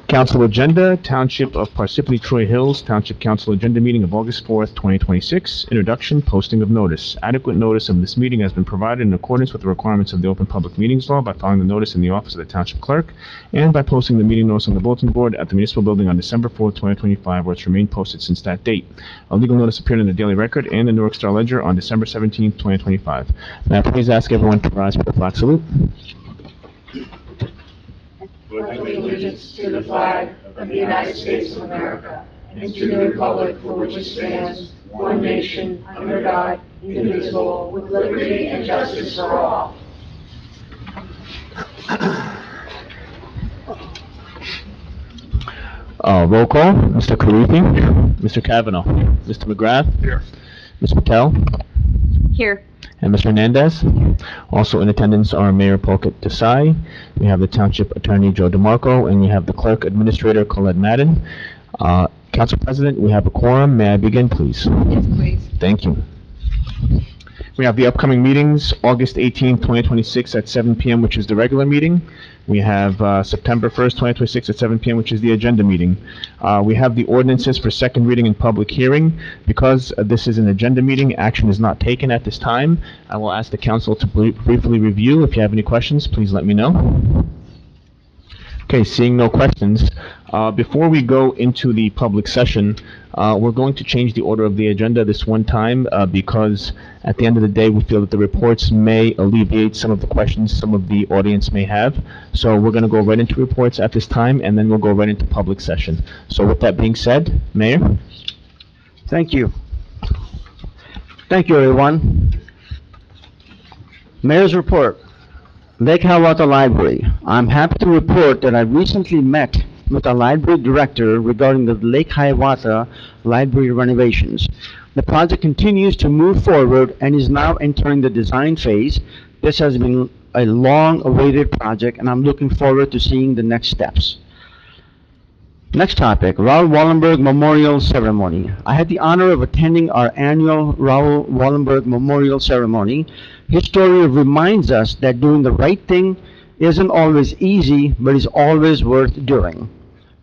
Council Agenda, Township of Parsippany-Troy Hills, Township Council Agenda Meeting of August 4th, 2026. Introduction, posting of notice. Adequate notice of this meeting has been provided in accordance with the requirements of the Open Public Meetings Law by filing the notice in the office of the Township Clerk and by posting the meeting notice on the bulletin board at the Municipal Building on December 4th, 2025, where it's remained posted since that date. A legal notice appeared in the Daily Record and the Newark Star Ledger on December 17th, 2025. May I please ask everyone to rise for the flag salute? Pledge allegiance to the flag of the United States of America and to the republic for which it stands, one nation, under God, indivisible, with liberty and justice for all. Roll call. Mr. Karifi, Mr. Cavanaugh, Mr. McGrath. Here. Ms. Patel. Here. And Mr. Hernandez. Also in attendance are Mayor Polkit Desai, we have the Township Attorney Joe DeMarco, and we have the Clerk Administrator Colette Madden. Council President, we have a quorum. May I begin, please? Yes, please. Thank you. We have the upcoming meetings, August 18th, 2026 at 7 p.m., which is the regular meeting. We have September 1st, 2026 at 7 p.m., which is the agenda meeting. We have the ordinances for second reading and public hearing. Because this is an agenda meeting, action is not taken at this time. I will ask the council to briefly review. If you have any questions, please let me know. Okay, seeing no questions, before we go into the public session, we're going to change the order of the agenda this one time because at the end of the day, we feel that the reports may alleviate some of the questions some of the audience may have. So we're going to go right into reports at this time, and then we'll go right into public session. So with that being said, Mayor? Thank you. Thank you, everyone. Mayor's report. Lake Hiawatha Library. I'm happy to report that I recently met with our library director regarding the Lake Hiawatha Library renovations. The project continues to move forward and is now entering the design phase. This has been a long-awaited project, and I'm looking forward to seeing the next steps. Next topic, Raoul Wallenberg Memorial Ceremony. I had the honor of attending our annual Raoul Wallenberg Memorial Ceremony. His story reminds us that doing the right thing isn't always easy, but is always worth doing.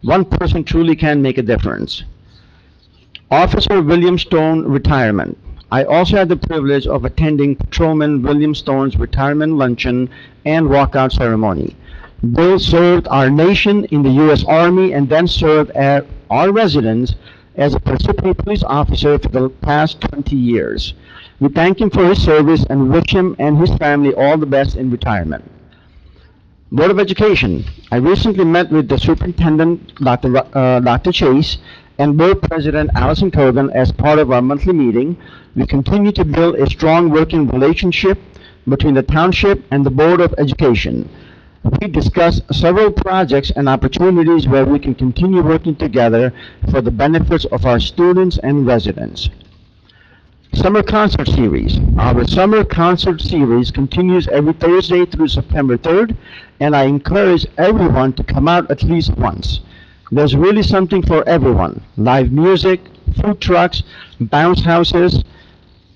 One person truly can make a difference. Officer William Stone retirement. I also had the privilege of attending Patrolman William Stone's retirement luncheon and walkout ceremony. Bill served our nation in the U.S. Army and then served at our residence as a Parsippany police officer for the past 20 years. We thank him for his service and wish him and his family all the best in retirement. Board of Education. I recently met with the Superintendent, Dr. Chase, and Board President Allison Kogan as part of our monthly meeting. We continue to build a strong working relationship between the Township and the Board of Education. We discussed several projects and opportunities where we can continue working together for the benefits of our students and residents. Summer Concert Series. Our Summer Concert Series continues every Thursday through September 3rd, and I encourage everyone to come out at least once. There's really something for everyone. Live music, food trucks, bounce houses,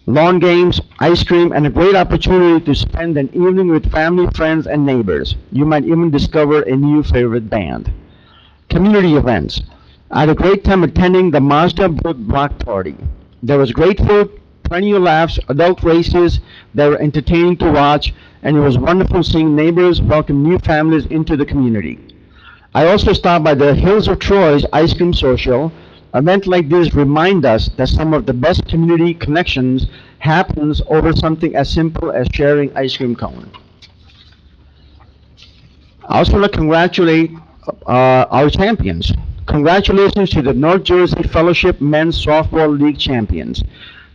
lawn games, ice cream, and a great opportunity to spend an evening with family, friends, and neighbors. You might even discover a new favorite band. Community events. I had a great time attending the Mazda Brook Block Party. There was great food, plenty of laughs, adult races that were entertaining to watch, and it was wonderful seeing neighbors welcome new families into the community. I also stopped by the Hills of Troy's Ice Cream Social. Events like this remind us that some of the best community connections happens over something as simple as sharing ice cream cone. I also want to congratulate our champions. Congratulations to the North Jersey Fellowship Men's Softball League champions.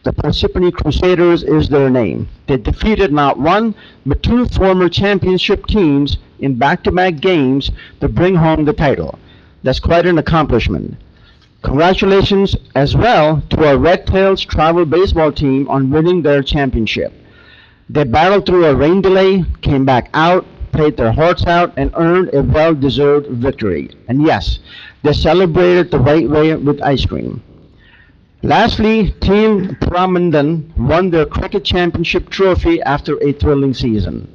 The Parsippany Crusaders is their name. They defeated not one, but two former championship teams in back-to-back games to bring home the title. That's quite an accomplishment. Congratulations as well to our Red Tails travel baseball team on winning their championship. They battled through a rain delay, came back out, played their hearts out, and earned a well-deserved victory. And yes, they celebrated the right way with ice cream. Lastly, Team Pramandan won their cricket championship trophy after a thrilling season.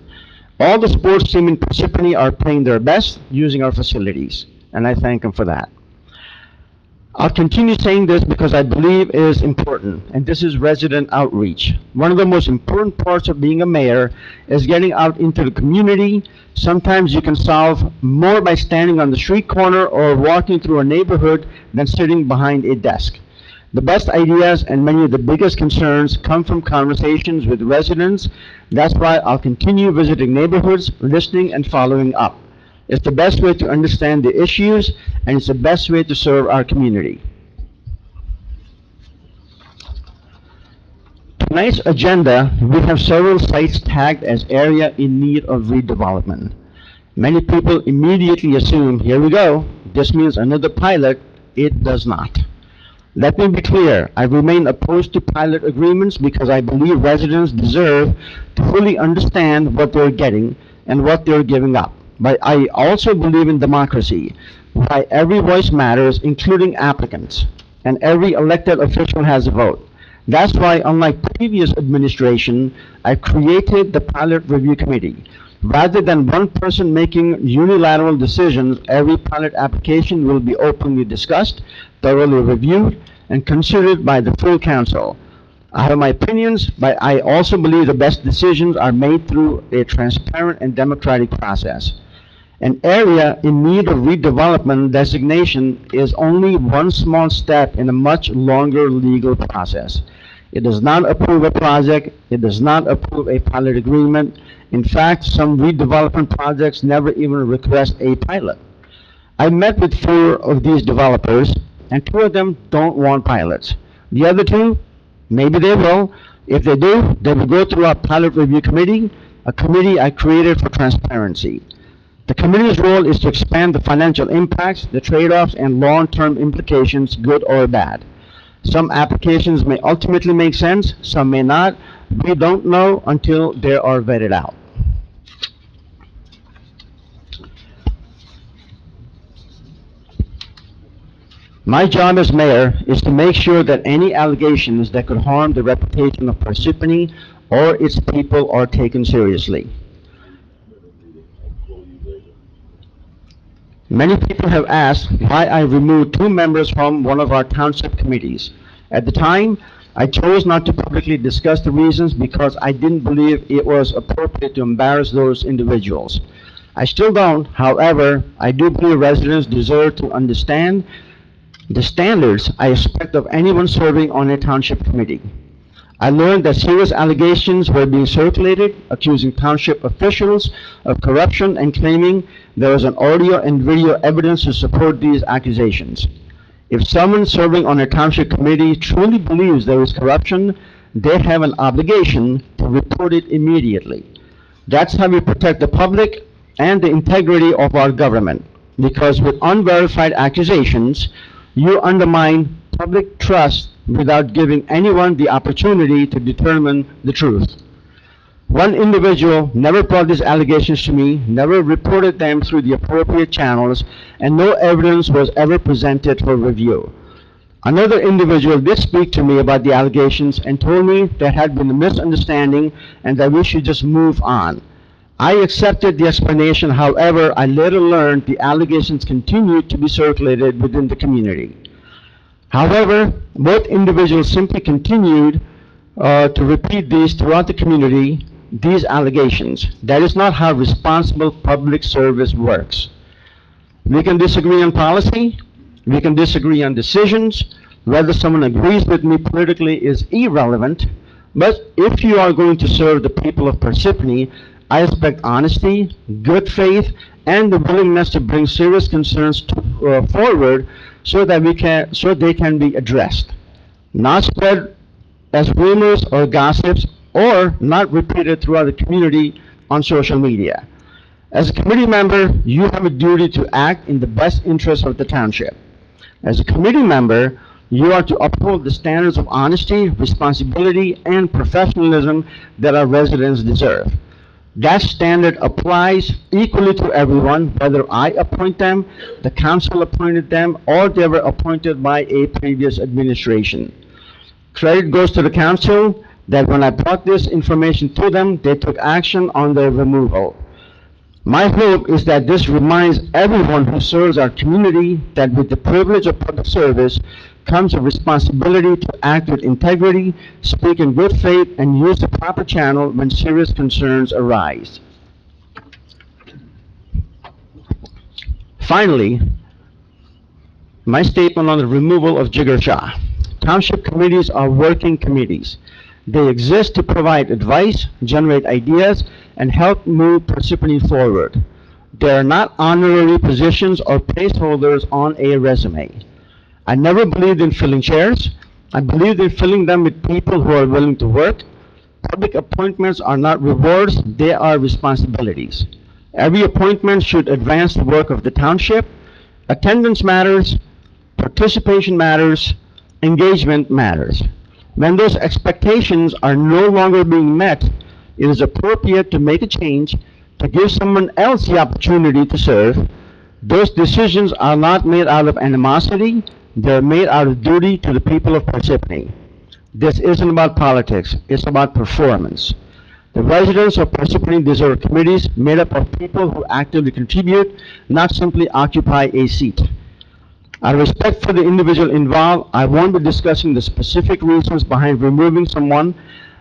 All the sports teams in Parsippany are playing their best using our facilities. and I thank him for that. I'll continue saying this because I believe it is important, and this is resident outreach. One of the most important parts of being a mayor is getting out into the community. Sometimes you can solve more by standing on the street corner or walking through a neighborhood than sitting behind a desk. The best ideas and many of the biggest concerns come from conversations with residents. That's why I'll continue visiting neighborhoods, listening and following up. It's the best way to understand the issues, and it's the best way to serve our community. Tonight's agenda, we have several sites tagged as area in need of redevelopment. Many people immediately assume, here we go, this means another pilot. It does not. Let me be clear, I remain opposed to pilot agreements because I believe residents deserve to fully understand what they're getting and what they're giving up. But I also believe in democracy, why every voice matters, including applicants, and every elected official has a vote. That's why, unlike previous administration, I created the Pilot Review Committee. Rather than one person making unilateral decisions, every pilot application will be openly discussed, thoroughly reviewed, and considered by the full council. I have my opinions, but I also believe the best decisions are made through a transparent and democratic process. An area in need of redevelopment designation is only one small step in a much longer legal process. It does not approve a project. It does not approve a pilot agreement. In fact, some redevelopment projects never even request a pilot. I met with 4 of these developers, and 2 of them don't want pilots. The other 2, maybe they will. If they do, they will go through our Pilot Review Committee, a committee I created for transparency. The committee's role is to expand the financial impacts, the trade-offs, and long-term implications, good or bad. Some applications may ultimately make sense, some may not. We don't know until they are vetted out. My job as mayor is to make sure that any allegations that could harm the reputation of Parsippany or its people are taken seriously. Many people have asked why I removed 2 members from one of our township committees. At the time, I chose not to publicly discuss the reasons because I didn't believe it was appropriate to embarrass those individuals. I still don't. However, I do believe residents deserve to understand the standards I expect of anyone serving on a township committee. I learned that serious allegations were being circulated, accusing township officials of corruption and claiming there was an audio and video evidence to support these accusations. If someone serving on a township committee truly believes there is corruption, they have an obligation to report it immediately. That's how we protect the public and the integrity of our government, because with unverified accusations, you undermine public trust without giving anyone the opportunity to determine the truth. One individual never brought these allegations to me, never reported them through the appropriate channels, and no evidence was ever presented for review. Another individual did speak to me about the allegations and told me there had been a misunderstanding and that we should just move on. I accepted the explanation. However, I later learned the allegations continued to be circulated within the community. However, both individuals simply continued to repeat these throughout the community, these allegations. That is not how responsible public service works. We can disagree on policy, we can disagree on decisions. Whether someone agrees with me politically is irrelevant, but if you are going to serve the people of Parsippany, I expect honesty, good faith, and the willingness to bring serious concerns forward so that they can be addressed, not spread as rumors or gossips, or not repeated throughout the community on social media. As a committee member, you have a duty to act in the best interest of the township. As a committee member, you are to uphold the standards of honesty, responsibility, and professionalism that our residents deserve. That standard applies equally to everyone, whether I appoint them, the council appointed them, or they were appointed by a previous administration. Credit goes to the council that when I brought this information to them, they took action on their removal. My hope is that this reminds everyone who serves our community that with the privilege of public service comes a responsibility to act with integrity, speak in good faith, and use the proper channel when serious concerns arise. Finally, my statement on the removal of Jigar Shah. Township committees are working committees. They exist to provide advice, generate ideas, and help move Parsippany forward. They are not honorary positions or placeholders on a resume. I never believed in filling chairs. I believed in filling them with people who are willing to work. Public appointments are not rewards, they are responsibilities. Every appointment should advance the work of the township. Attendance matters, participation matters, engagement matters. When those expectations are no longer being met, it is appropriate to make a change to give someone else the opportunity to serve. Those decisions are not made out of animosity, they're made out of duty to the people of Parsippany. This isn't about politics, it's about performance. The residents of Parsippany deserve committees made up of people who actively contribute, not simply occupy a seat. Out of respect for the individual involved, I won't be discussing the specific reasons behind removing someone.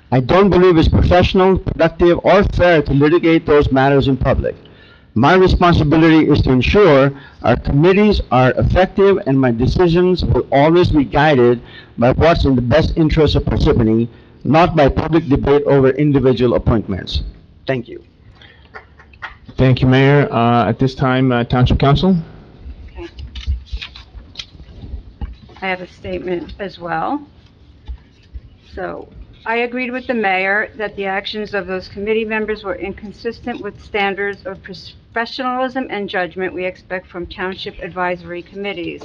I don't believe it's professional, productive, or fair to litigate those matters in public. My responsibility is to ensure our committees are effective, and my decisions will always be guided by what's in the best interest of Parsippany, not by public debate over individual appointments. Thank you. Thank you, Mayor. At this time, Township Council. I have a statement as well. So, I agreed with the mayor that the actions of those committee members were inconsistent with standards of professionalism and judgment we expect from township advisory committees.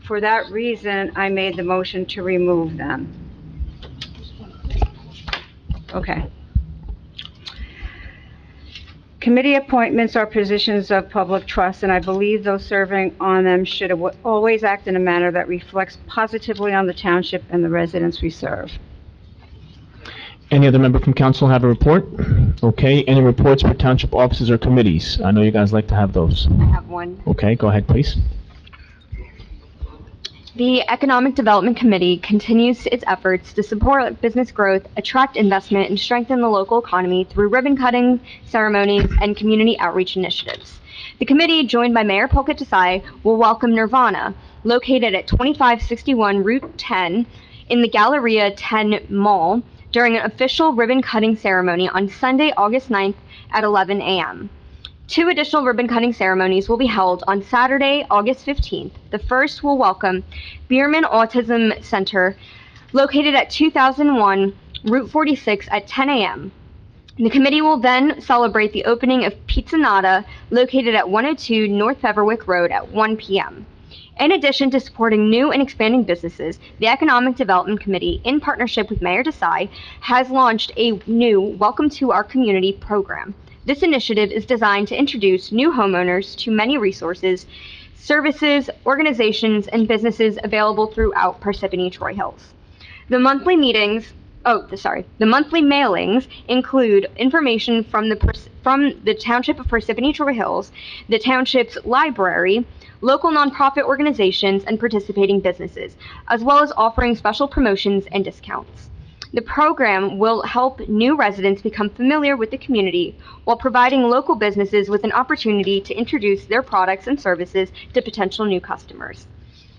For that reason, I made the motion to remove them. Okay. Committee appointments are positions of public trust, and I believe those serving on them should always act in a manner that reflects positively on the township and the residents we serve. Any other member from council have a report? Okay, any reports for township offices or committees? I know you guys like to have those. I have one. Okay, go ahead, please. The Economic Development Committee continues its efforts to support business growth, attract investment, and strengthen the local economy through ribbon-cutting ceremonies and community outreach initiatives. The committee, joined by Mayor Polka Desai, will welcome Nirvana, located at 2561 Route 10 in the Galleria 10 Mall, during an official ribbon-cutting ceremony on Sunday, August 9th at 11 a.m. 2 additional ribbon-cutting ceremonies will be held on Saturday, August 15th. The first will welcome Bierman Autism Center, located at 2001 Route 46 at 10 a.m. The committee will then celebrate the opening of Pizzanata, located at 102 North Beverwick Road at 1 p.m. In addition to supporting new and expanding businesses, the Economic Development Committee, in partnership with Mayor Desai, has launched a new Welcome to Our Community program. This initiative is designed to introduce new homeowners to many resources, services, organizations, and businesses available throughout Parsippany-Troy Hills. The monthly mailings include information from the Township of Parsippany-Troy Hills, the Township's library, local nonprofit organizations, and participating businesses, as well as offering special promotions and discounts. The program will help new residents become familiar with the community while providing local businesses with an opportunity to introduce their products and services to potential new customers.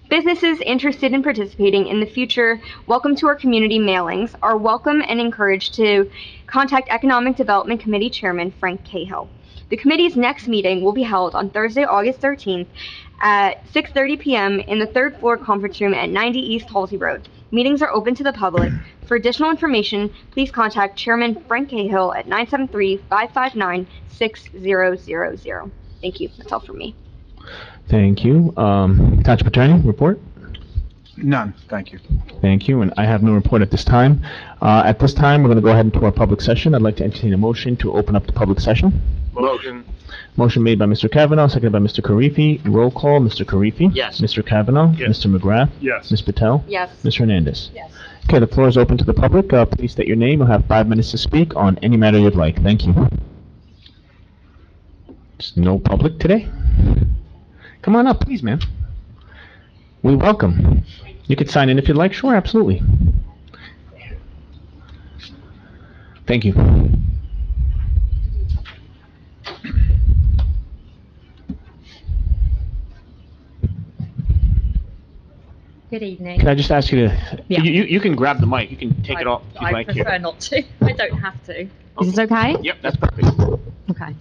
Businesses interested in participating in the future Welcome to Our Community mailings are welcome and encouraged to contact Economic Development Committee Chairman Frank Cahill. The committee's next meeting will be held on Thursday, August 13th at 6:30 p.m. in the 3rd floor conference room at 90 East Halsey Road. Meetings are open to the public. For additional information, please contact Chairman Frank Cahill at 973-559-6000. Thank you. That's all from me. Thank you. Township Attorney, report? None, thank you. Thank you, and I have no report at this time. At this time, we're going to go ahead into our public session. I'd like to entertain a motion to open up the public session. Motion. Motion made by Mr. Kavanaugh, seconded by Mr. Karifi. Roll call, Mr. Karifi? Yes. Mr. Kavanaugh? Yes. Mr. McGrath? Yes. Ms. Patel? Yes. Ms. Hernandez? Yes. Okay, the floor is open to the public. Please state your name. You'll have 5 minutes to speak on any matter you'd like. Thank you. There's no public today? Come on up, please, ma'am. We welcome. You could sign in if you'd like. Sure, absolutely. Thank you. Good evening. Can I just ask you to, Yeah. you can grab the mic. You can take it off if you'd I like here. prefer not to. I don't have to. Is this okay? Yep, that's perfect. Okay.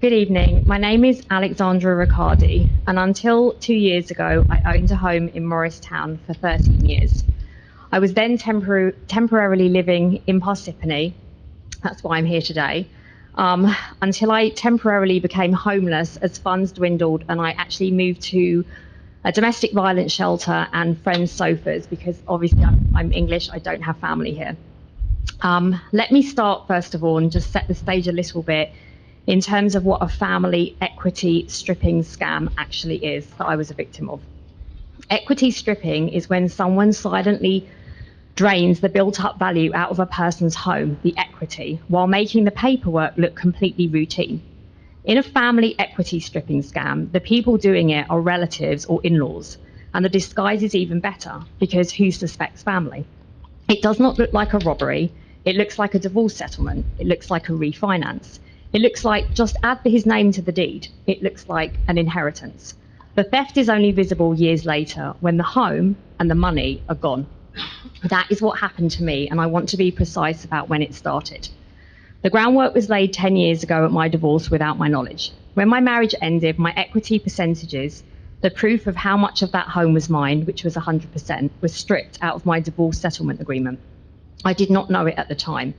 Good evening. My name is Alexandra Riccardi, and until 2 years ago, I owned a home in Morristown for 13 years. I was then temporarily living in Parsippany. That's why I'm here today. Until I temporarily became homeless as funds dwindled, and I actually moved to a domestic violence shelter and friends' sofas, because obviously I'm English, I don't have family here. Let me start first of all and just set the stage a little bit in terms of what a family equity stripping scam actually is that I was a victim of. Equity stripping is when someone silently drains the built-up value out of a person's home, the equity, while making the paperwork look completely routine. In a family equity stripping scam, the people doing it are relatives or in-laws, and the disguise is even better, because who suspects family? It does not look like a robbery. It looks like a divorce settlement. It looks like a refinance. It looks like just add his name to the deed. It looks like an inheritance. The theft is only visible years later when the home and the money are gone. That is what happened to me, and I want to be precise about when it started. The groundwork was laid 10 years ago at my divorce without my knowledge. When my marriage ended, my equity percentages, the proof of how much of that home was mine, which was 100%, was stripped out of my divorce settlement agreement. I did not know it at the time.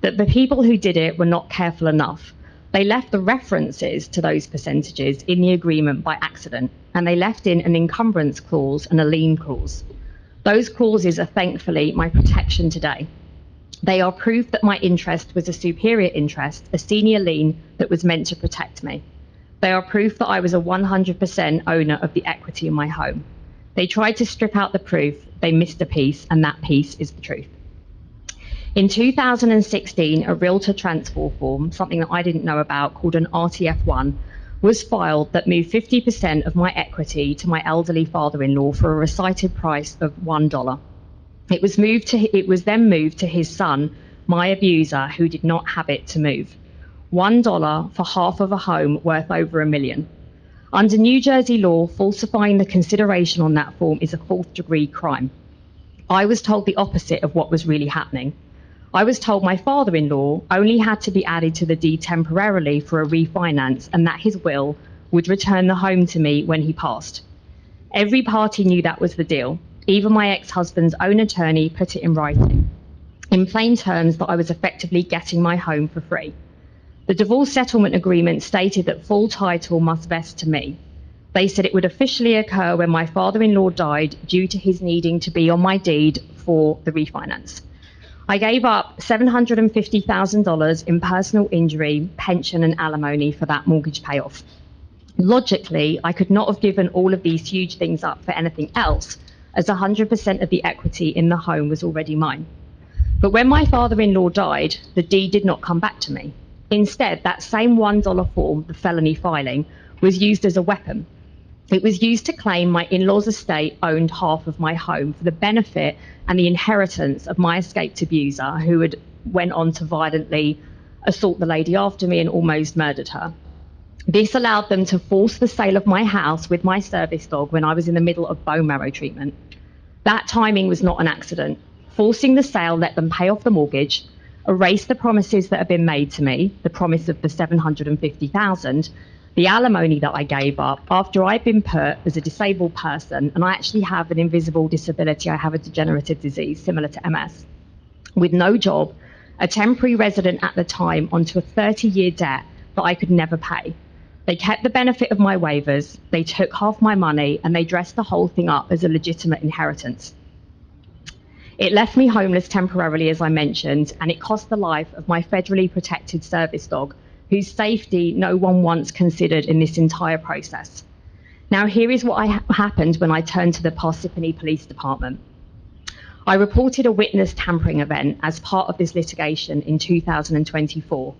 That the people who did it were not careful enough. They left the references to those percentages in the agreement by accident, and they left in an encumbrance clause and a lien clause. Those clauses are thankfully my protection today. They are proof that my interest was a superior interest, a senior lien that was meant to protect me. They are proof that I was a 100% owner of the equity in my home. They tried to strip out the proof, they missed a piece, and that piece is the truth. In 2016, a realtor transfer form, something that I didn't know about, called an RTF1, was filed that moved 50% of my equity to my elderly father-in-law for a recited price of $1. It was then moved to his son, my abuser, who did not have it to move. $1 for half of a home worth over $1 million. Under New Jersey law, falsifying the consideration on that form is a fourth-degree crime. I was told the opposite of what was really happening. I was told my father-in-law only had to be added to the deed temporarily for a refinance, and that his will would return the home to me when he passed. Every party knew that was the deal. Even my ex-husband's own attorney put it in writing, in plain terms, that I was effectively getting my home for free. The divorce settlement agreement stated that full title must vest to me. They said it would officially occur when my father-in-law died due to his needing to be on my deed for the refinance. I gave up $750,000 in personal injury, pension and alimony for that mortgage payoff. Logically, I could not have given all of these huge things up for anything else, as 100% of the equity in the home was already mine. But when my father-in-law died, the deed did not come back to me. Instead, that same $1 form, the felony filing, was used as a weapon. It was used to claim my in-law's estate owned half of my home for the benefit and the inheritance of my escaped abuser, who had went on to violently assault the lady after me and almost murdered her. This allowed them to force the sale of my house with my service dog when I was in the middle of bone marrow treatment. That timing was not an accident. Forcing the sale let them pay off the mortgage, erase the promises that had been made to me, the promise of the $750,000, the alimony that I gave up after I'd been put as a disabled person, and I actually have an invisible disability. I have a degenerative disease similar to MS, with no job, a temporary resident at the time, onto a 30-year debt that I could never pay. They kept the benefit of my waivers, they took half my money, and they dressed the whole thing up as a legitimate inheritance. It left me homeless temporarily, as I mentioned, and it cost the life of my federally protected service dog, whose safety no one once considered in this entire process. Now, here is what happened when I turned to the Parsippany Police Department. I reported a witness tampering event as part of this litigation in 2024.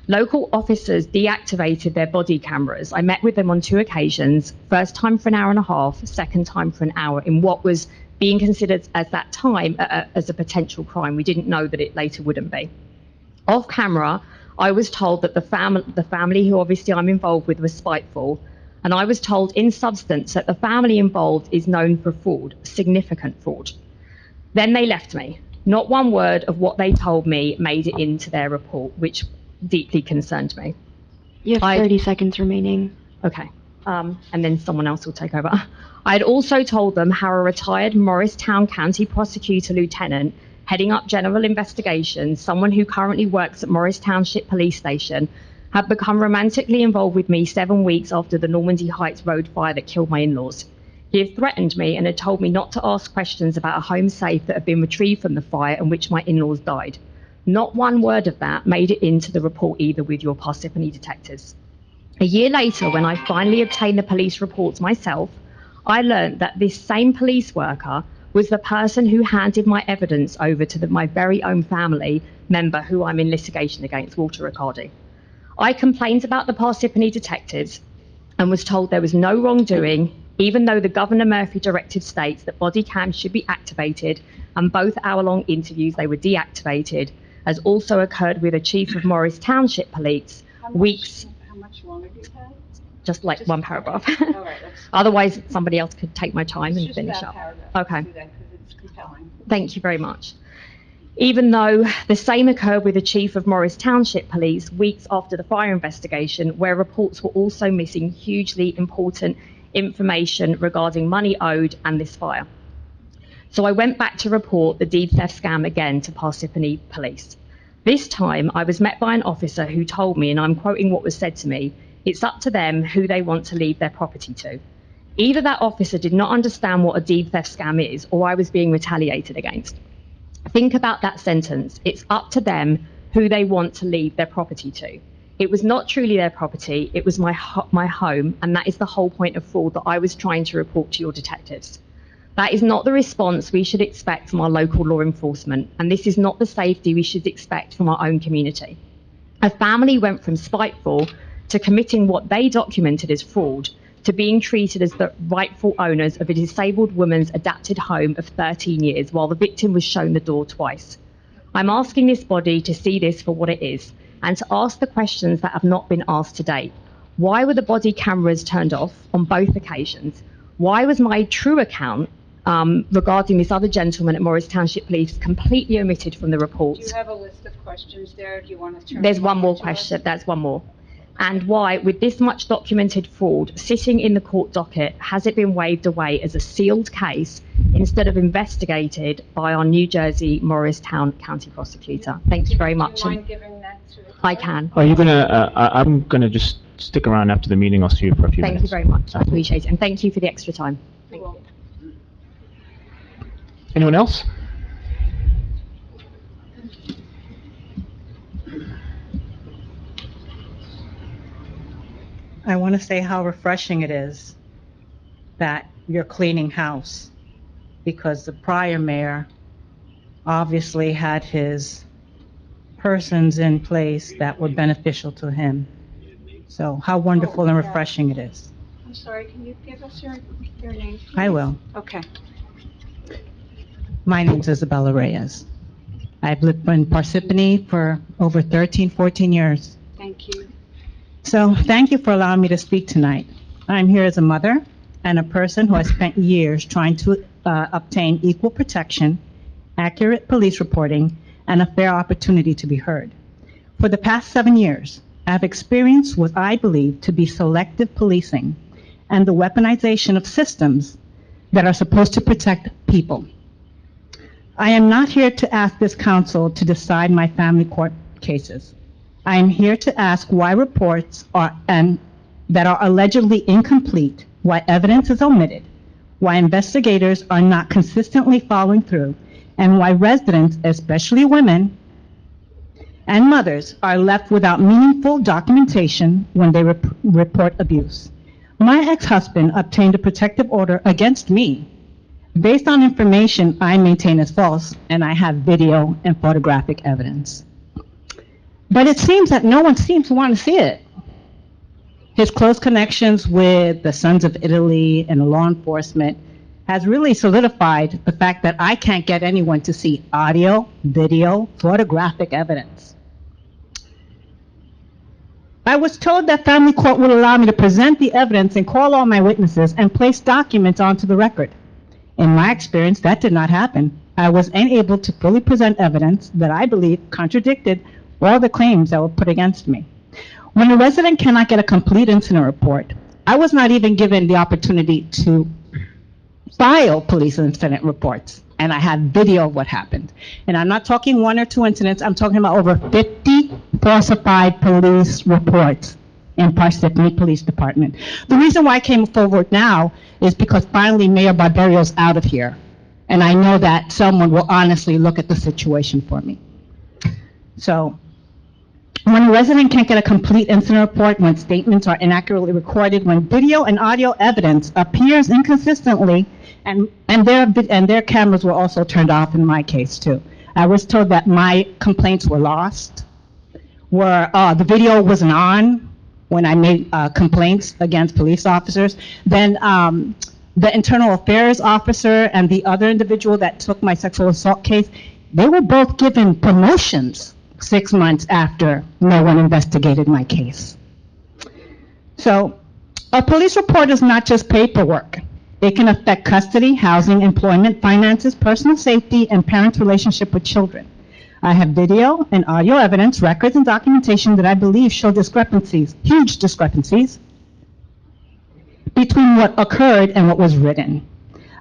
Local officers deactivated their body cameras. I met with them on 2 occasions, first time for an hour and a half, second time for an hour, in what was being considered at that time as a potential crime. We didn't know that it later wouldn't be. Off camera, I was told that the family who obviously I'm involved with was spiteful, and I was told in substance that the family involved is known for fraud, significant fraud. Then they left me. Not one word of what they told me made it into their report, which deeply concerned me. You have 30 seconds remaining. Okay, and then someone else will take over. I had also told them how a retired Morristown County Prosecutor Lieutenant heading up general investigations, someone who currently works at Morris Township Police Station, had become romantically involved with me 7 weeks after the Normandy Heights road fire that killed my in-laws. He had threatened me and had told me not to ask questions about a home safe that had been retrieved from the fire in which my in-laws died. Not one word of that made it into the report either with your Parsippany detectives. A year later, when I finally obtained the police reports myself, I learned that this same police worker was the person who handed my evidence over to my very own family member who I'm in litigation against, Walter Riccardi. I complained about the Parsippany detectives and was told there was no wrongdoing, even though the Governor Murphy directive states that body cams should be activated, and both hour-long interviews they were deactivated, as also occurred with a chief of Morris Township Police How much longer do you have? Just like one paragraph. All right, Otherwise, somebody else could take my time and just finish that up. paragraph. Okay. Let's do that 'cause it's compelling. Thank you very much. Even though the same occurred with the chief of Morris Township Police weeks after the fire investigation, where reports were also missing hugely important information regarding money owed and this fire. So I went back to report the deed theft scam again to Parsippany Police. This time I was met by an officer who told me, and I'm quoting what was said to me, it's up to them who they want to leave their property to. Either that officer did not understand what a deed theft scam is, or I was being retaliated against. Think about that sentence. It's up to them who they want to leave their property to. It was not truly their property, it was my home, and that is the whole point of fraud that I was trying to report to your detectives. That is not the response we should expect from our local law enforcement, and this is not the safety we should expect from our own community. A family went from spiteful to committing what they documented as fraud to being treated as the rightful owners of a disabled woman's adapted home of 13 years while the victim was shown the door twice. I'm asking this body to see this for what it is and to ask the questions that have not been asked to date. Why were the body cameras turned off on both occasions? Why was my true account regarding this other gentleman at Morris Township Police completely omitted from the report? Do you have a list of questions there? Do you want to turn? There's them one over more to question. us? There's one more. And why, with this much documented fraud sitting in the court docket, has it been waved away as a sealed case instead of investigated by our New Jersey Morristown County Prosecutor? Thank you very much. Do you mind giving that to the I clerk? can. Are you gonna, I'm gonna just stick around after the meeting. I'll see you for a few Thank minutes. you very much. I appreciate it. And thank you for the extra time. You're welcome. Anyone else? I want to say how refreshing it is that you're cleaning house, because the prior mayor obviously had his persons in place that were beneficial to him. So how wonderful and refreshing it is. I'm sorry, can you give us your name? please? I will. Okay. My name's Isabella Reyes. I've lived in Parsippany for over 13, 14 years. Thank you. So thank you for allowing me to speak tonight. I'm here as a mother and a person who has spent years trying to obtain equal protection, accurate police reporting, and a fair opportunity to be heard. For the past 7 years, I've experienced what I believe to be selective policing and the weaponization of systems that are supposed to protect people. I am not here to ask this council to decide my family court cases. I am here to ask why reports that are allegedly incomplete, why evidence is omitted, why investigators are not consistently following through, and why residents, especially women and mothers, are left without meaningful documentation when they report abuse. My ex-husband obtained a protective order against me based on information I maintain as false, and I have video and photographic evidence. But it seems that no one seems to want to see it. His close connections with the Sons of Italy and law enforcement has really solidified the fact that I can't get anyone to see audio, video, photographic evidence. I was told that family court would allow me to present the evidence and call all my witnesses and place documents onto the record. In my experience, that did not happen. I was unable to fully present evidence that I believe contradicted all the claims that were put against me. When a resident cannot get a complete incident report, I was not even given the opportunity to file police incident reports, and I had video of what happened. And I'm not talking 1 or 2 incidents, I'm talking about over 50 falsified police reports in Parsippany Police Department. The reason why I came forward now is because finally Mayor Barberio's out of here, and I know that someone will honestly look at the situation for me. So, when a resident can't get a complete incident report, when statements are inaccurately recorded, when video and audio evidence appears inconsistently, and their cameras were also turned off in my case too. I was told that my complaints were lost, the video wasn't on when I made complaints against police officers. Then the internal affairs officer and the other individual that took my sexual assault case, they were both given promotions 6 months after no one investigated my case. So, a police report is not just paperwork. It can affect custody, housing, employment, finances, personal safety, and parents' relationship with children. I have video and audio evidence, records, and documentation that I believe show discrepancies, huge discrepancies, between what occurred and what was written.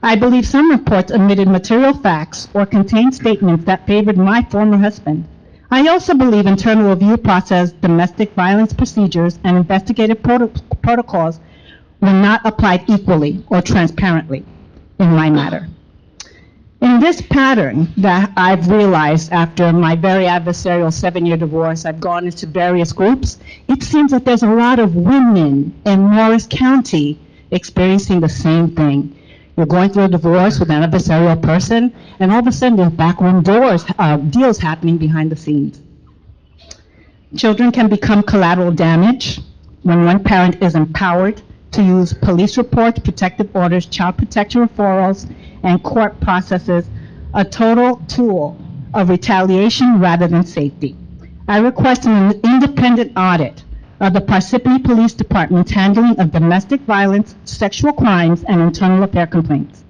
I believe some reports omitted material facts or contained statements that favored my former husband. I also believe internal review process, domestic violence procedures, and investigative protocols were not applied equally or transparently in my matter. In this pattern that I've realized after my very adversarial 7-year divorce, I've gone into various groups, it seems that there's a lot of women in Morris County experiencing the same thing. You're going through a divorce with an adversarial person, and all of a sudden there's backroom deals happening behind the scenes. Children can become collateral damage when one parent is empowered to use police reports, protective orders, child protection referrals, and court processes, a total tool of retaliation rather than safety. I request an independent audit of the Parsippany Police Department's handling of domestic violence, sexual crimes, and internal affair complaints.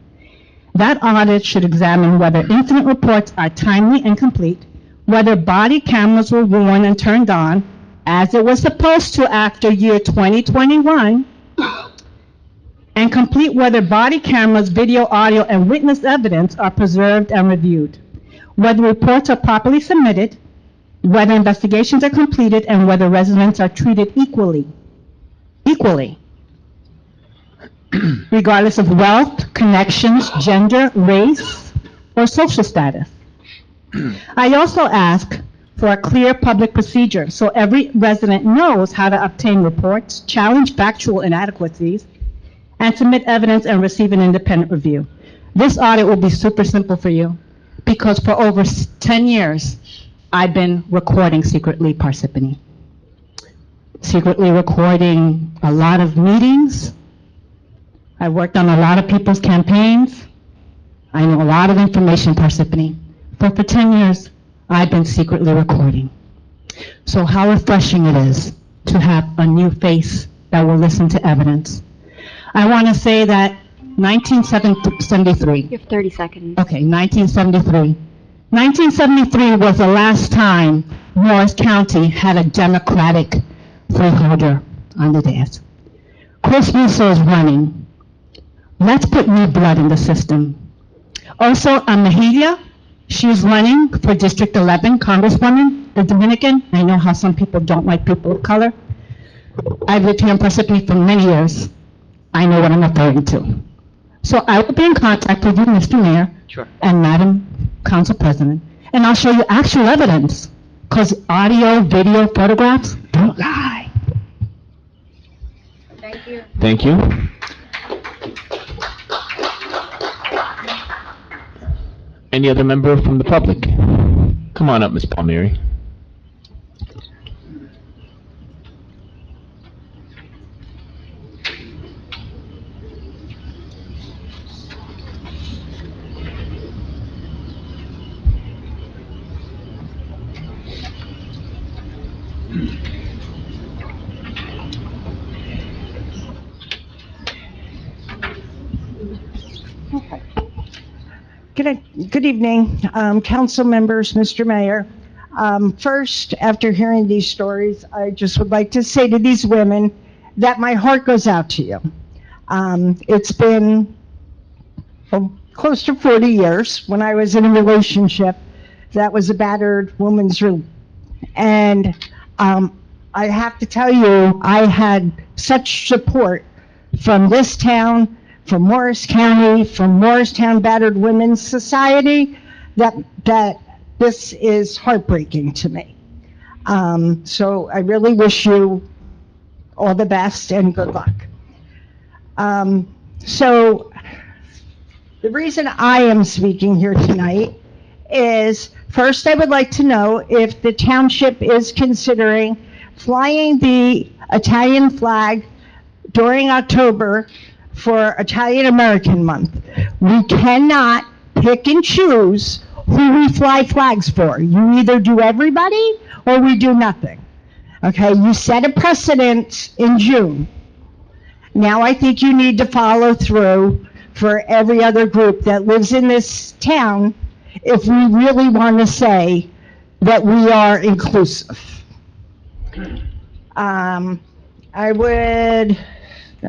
That audit should examine whether incident reports are timely and complete, whether body cameras were worn and turned on, as it was supposed to after year 2021, and complete whether body cameras, video, audio, and witness evidence are preserved and reviewed, whether reports are properly submitted, whether investigations are completed, and whether residents are treated equally, regardless of wealth, connections, gender, race, or social status. I also ask for a clear public procedure so every resident knows how to obtain reports, challenge factual inadequacies, and submit evidence and receive an independent review. This audit will be super simple for you because for over 10 years, I've been recording secretly Parsippany. Secretly recording a lot of meetings. I worked on a lot of people's campaigns. I know a lot of information Parsippany. But for 10 years, I've been secretly recording. So how refreshing it is to have a new face that will listen to evidence. I want to say that 1973. You have 30 seconds. Okay, 1973. 1973 was the last time Morris County had a Democratic freeholder on the dais. Chris Russo is running. Let's put new blood in the system. Also, Mahalia, she's running for District 11, Congresswoman, the Dominican. I know how some people don't like people of color. I've lived here in Parsippany for many years. I know what I'm referring to. So I will be in contact with you, Mr. Mayor, Sure. and Madam Council President, and I'll show you actual evidence, because audio, video, photographs don't lie. Thank you. Thank you. Any other member from the public? Come on up, Ms. Palmieri. Good evening, council members, Mr. Mayor. First, after hearing these stories, I just would like to say to these women that my heart goes out to you. It's been close to 40 years when I was in a relationship that was a battered woman's room. And I have to tell you, I had such support from this town, from Morris County, from Morristown Battered Women's Society, that this is heartbreaking to me. So I really wish you all the best and good luck. So the reason I am speaking here tonight is, first, I would like to know if the township is considering flying the Italian flag during October for Italian American Month. We cannot pick and choose who we fly flags for. You either do everybody or we do nothing. Okay, you set a precedent in June. Now I think you need to follow through for every other group that lives in this town if we really want to say that we are inclusive. I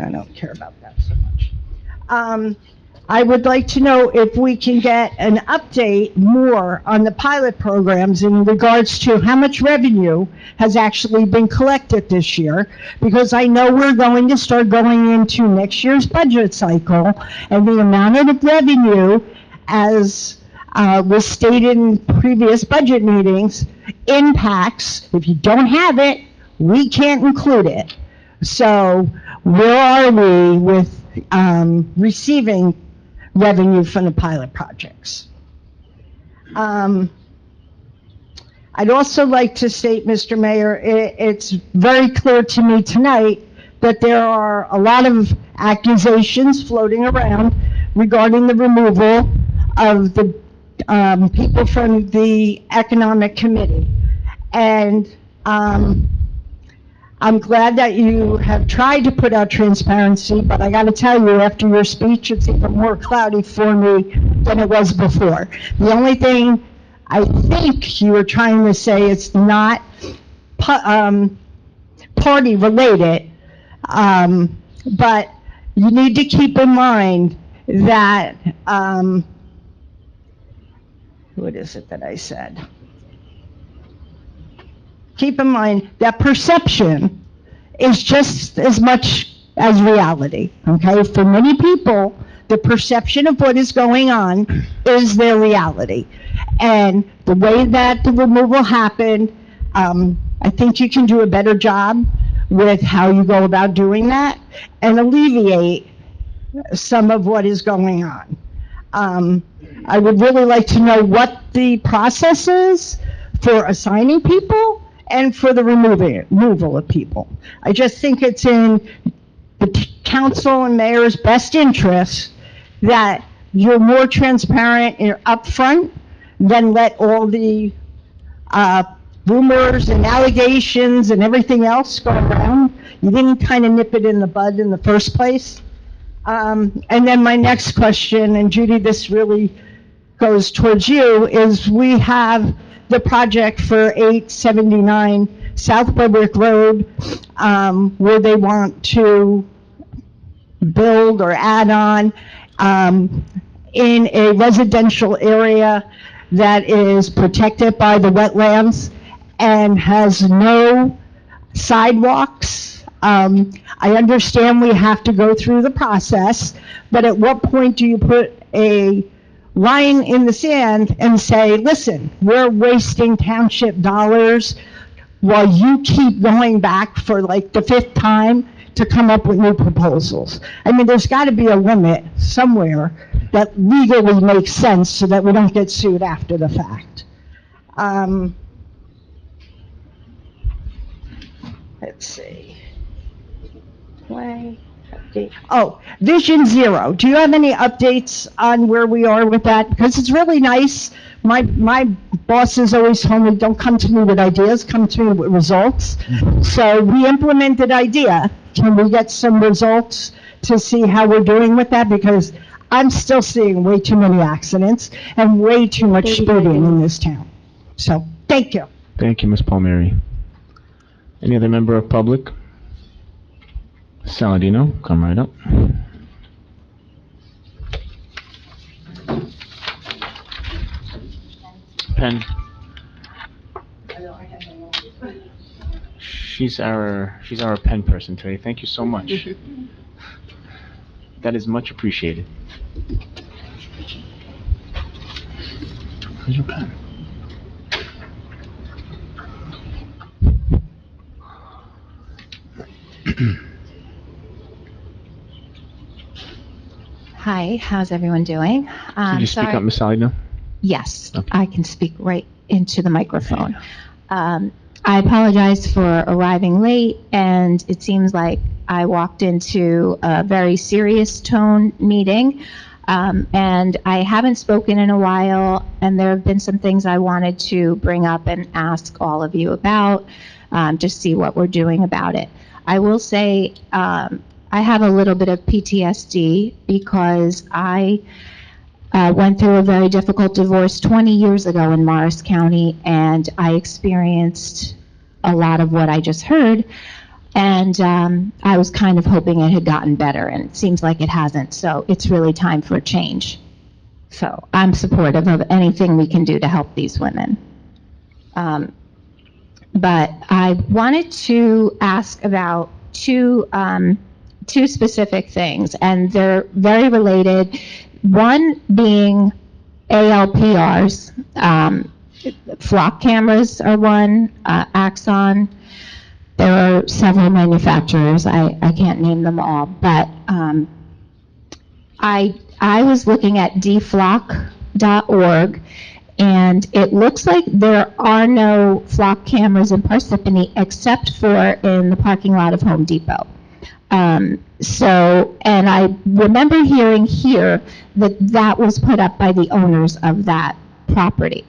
don't care about that so much. I would like to know if we can get an update more on the pilot programs in regards to how much revenue has actually been collected this year, because I know we're going to start going into next year's budget cycle, and the amount of revenue, as was stated in previous budget meetings, impacts. If you don't have it, we can't include it. So where are we with receiving revenue from the pilot projects? I'd also like to state, Mr. Mayor, it's very clear to me tonight that there are a lot of accusations floating around regarding the removal of the people from the Economic Committee. And I'm glad that you have tried to put out transparency, but I got to tell you, after your speech, it's even more cloudy for me than it was before. The only thing I think you were trying to say, it's not party related, but you need to keep in mind that, what is it that I said? Keep in mind that perception is just as much as reality, okay? For many people, the perception of what is going on is their reality. And the way that the removal happened, I think you can do a better job with how you go about doing that and alleviate some of what is going on. I would really like to know what the process is for assigning people and for the removal of people. I just think it's in the council and mayor's best interest that you're more transparent and upfront than let all the rumors and allegations and everything else go around. You didn't kind of nip it in the bud in the first place. And then my next question, and Judy, this really goes towards you, is we have the project for 879 South Berwick Road, where they want to build or add on in a residential area that is protected by the wetlands and has no sidewalks. I understand we have to go through the process, but at what point do you put a line in the sand and say, listen, we're wasting township dollars while you keep going back for like the 5th time to come up with new proposals? I mean, there's got to be a limit somewhere that legally makes sense so that we don't get sued after the fact. Let's see. Play. Oh, Vision Zero. Do you have any updates on where we are with that? Because it's really nice. My bosses always told me, don't come to me with ideas, come to me with results. So we implemented idea. Can we get some results to see how we're doing with that? Because I'm still seeing way too many accidents and way too much speeding in this town. So, thank you. Thank you, Ms. Palmieri. Any other member of public? Saladino, come right up. Pen. She's our pen person today. Thank you so much. That is much appreciated. Where's your pen? Hi, how's everyone doing? Could you speak up, Ms. Saladino? Yes, Okay. I can speak right into the microphone. I apologize for arriving late, and it seems like I walked into a very serious tone meeting, and I haven't spoken in a while, and there have been some things I wanted to bring up and ask all of you about, just see what we're doing about it. I will say I have a little bit of PTSD because I went through a very difficult divorce 20 years ago in Morris County, and I experienced a lot of what I just heard, and I was kind of hoping it had gotten better, and it seems like it hasn't, so it's really time for a change. So I'm supportive of anything we can do to help these women. But I wanted to ask about two specific things, and they're very related. One being ALPRs, flock cameras are one, Axon. There are several manufacturers. I can't name them all, but I was looking at dflock.org, and it looks like there are no flock cameras in Parsippany except for in the parking lot of Home Depot. And I remember hearing here that that was put up by the owners of that property.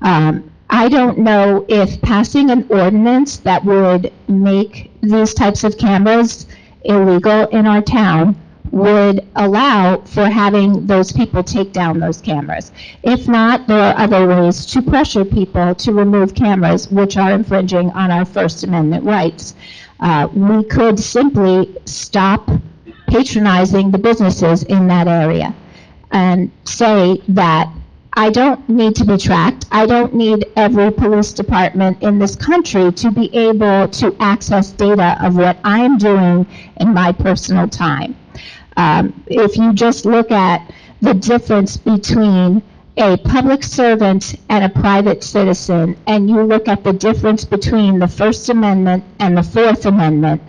I don't know if passing an ordinance that would make these types of cameras illegal in our town would allow for having those people take down those cameras. If not, there are other ways to pressure people to remove cameras which are infringing on our First Amendment rights. We could simply stop patronizing the businesses in that area and say that I don't need to be tracked. I don't need every police department in this country to be able to access data of what I'm doing in my personal time. If you just look at the difference between a public servant and a private citizen, and you look at the difference between the First Amendment and the Fourth Amendment,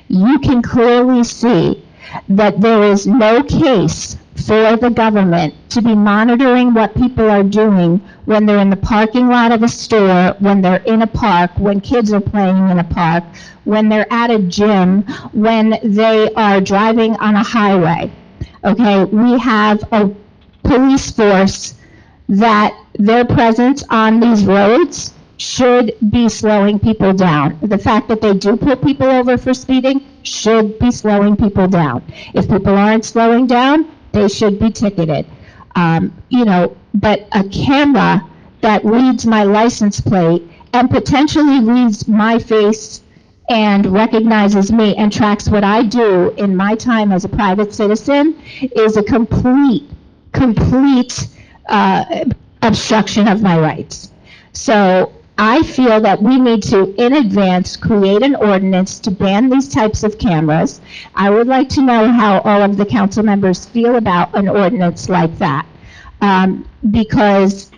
you can clearly see that there is no case for the government to be monitoring what people are doing when they're in the parking lot of a store, when they're in a park, when kids are playing in a park, when they're at a gym, when they are driving on a highway. Okay, we have a police force that their presence on these roads should be slowing people down. The fact that they do pull people over for speeding should be slowing people down. If people aren't slowing down, they should be ticketed. But a camera that reads my license plate and potentially reads my face and recognizes me and tracks what I do in my time as a private citizen is a complete obstruction of my rights. So I feel that we need to, in advance, create an ordinance to ban these types of cameras. I would like to know how all of the council members feel about an ordinance like that. Because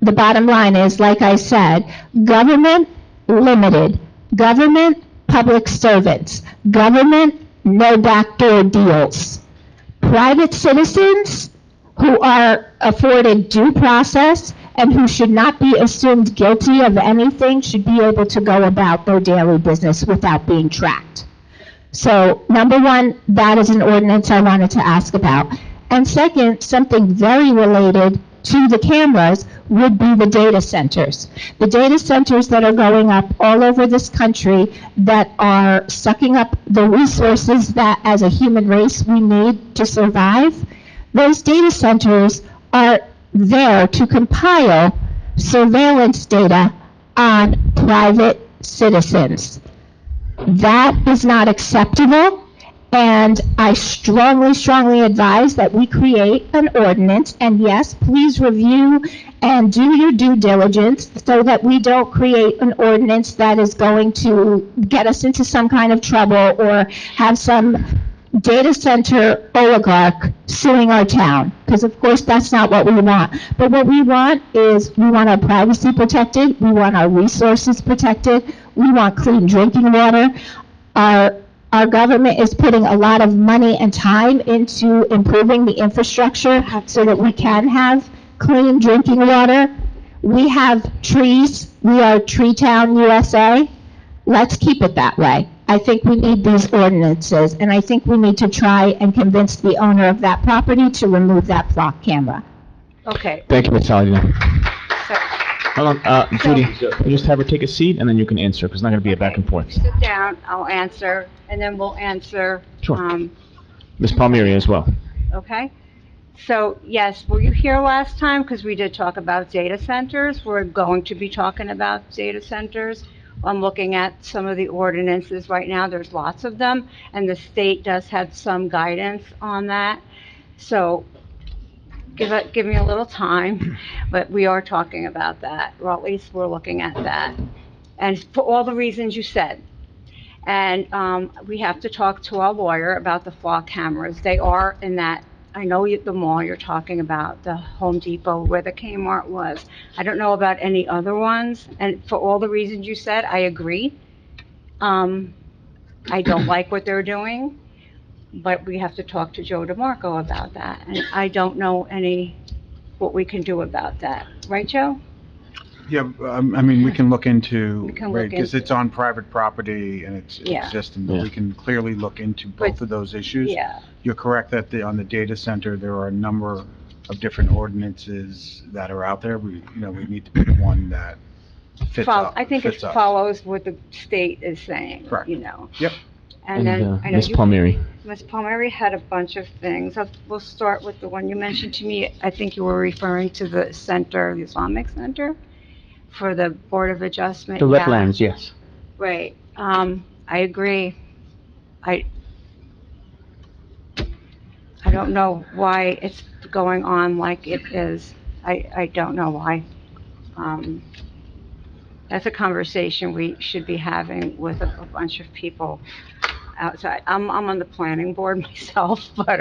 the bottom line is, like I said, government limited, government public servants, government no backdoor deals. Private citizens who are afforded due process and who should not be assumed guilty of anything should be able to go about their daily business without being tracked. So, number one, that is an ordinance I wanted to ask about. And second, something very related to the cameras would be the data centers. The data centers that are going up all over this country that are sucking up the resources that as a human race we need to survive. Those data centers are there to compile surveillance data on private citizens. That is not acceptable, and I strongly, strongly advise that we create an ordinance, and yes, please review and do your due diligence so that we don't create an ordinance that is going to get us into some kind of trouble or have some data center oligarch suing our town, because of course that's not what we want. But what we want is, we want our privacy protected, we want our resources protected, we want clean drinking water. Our government is putting a lot of money and time into improving the infrastructure so that we can have clean drinking water. We have trees, we are Tree Town, USA. Let's keep it that way. I think we need these ordinances, and I think we need to try and convince the owner of that property to remove that flock camera. Okay. Thank you, Ms. Saladino. So, Hold on, Judy, you just have her take a seat, and then you can answer, because it's not going to be a back and forth. sit down, I'll answer, and then we'll answer. Sure. Ms. Palmieri as well. Okay? So, yes, were you here last time? Because we did talk about data centers. We're going to be talking about data centers. I'm looking at some of the ordinances right now. There's lots of them, and the state does have some guidance on that. So give me a little time, but we are talking about that, or at least we're looking at that. And for all the reasons you said. And we have to talk to our lawyer about the flock cameras. They are in that, I know the mall you're talking about, the Home Depot where the Kmart was. I don't know about any other ones, and for all the reasons you said, I agree. I don't like what they're doing, but we have to talk to Joe DeMarco about that, and I don't know what we can do about that. Right, Joe? Yeah, I mean, we can look into, We can right, look because into- it's on private property and it's Yeah. existing, but Yeah. we can clearly look into both of those issues. Yeah. You're correct that on the data center, there are a number of different ordinances that are out there. We need to pick one that fits up. I think it fits us. follows what the state is saying, Correct. you know. Yep. And then, I know Ms. you, Palmieri. Ms. Palmieri had a bunch of things. We'll start with the one you mentioned to me. I think you were referring to the center, the Islamic Center, for the Board of Adjustment. The Yeah. wetlands, yes. Right. I agree. I don't know why it's going on like it is. I don't know why. That's a conversation we should be having with a bunch of people outside. I'm on the planning board myself, but,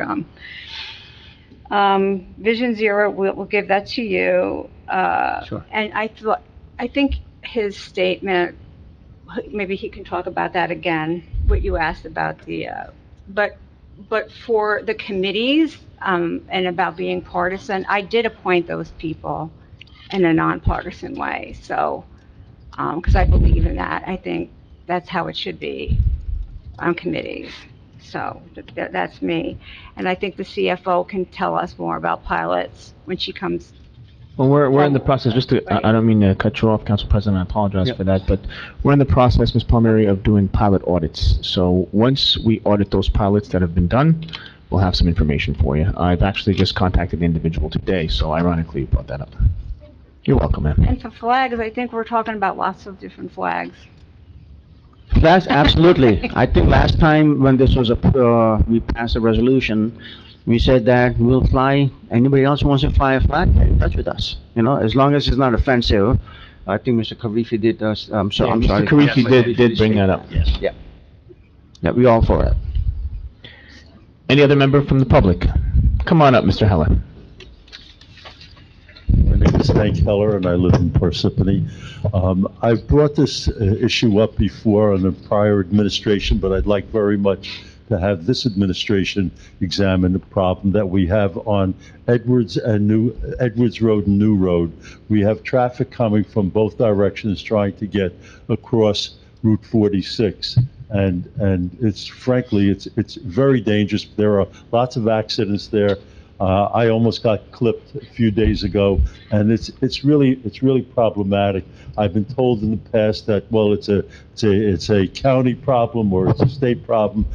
Vision Zero, we'll give that to you. Sure. And I think his statement, maybe he can talk about that again, what you asked about but for the committees, and about being partisan, I did appoint those people in a nonpartisan way, so, because I believe in that. I think that's how it should be on committees. So that's me. And I think the CFO can tell us more about pilots when she comes. Well, we're in the process, I don't mean to cut you off, Council President, I apologize for that, but we're in the process, Ms. Palmieri, of doing pilot audits. So once we audit those pilots that have been done, we'll have some information for you. I've actually just contacted the individual today, so ironically you brought that up. You're welcome, ma'am. And for flags, I think we're talking about lots of different flags. That's absolutely. I think last time when this was we passed a resolution, we said that we'll fly, anybody else who wants to fly a flag, get in touch with us. As long as it's not offensive. I think Mr. Karifi did, I'm sorry. Mr. Karifi did bring that up, yes. Yeah. Yeah, we all for it. Any other member from the public? Come on up, Mr. Heller. My name is Hank Heller, and I live in Parsippany. I've brought this issue up before in a prior administration, but I'd like very much to have this administration examine the problem that we have on Edwards Road and New Road. We have traffic coming from both directions trying to get across Route 46. And it's frankly, it's very dangerous. There are lots of accidents there. I almost got clipped a few days ago, and it's really problematic. I've been told in the past that, well, it's a county problem or it's a state problem.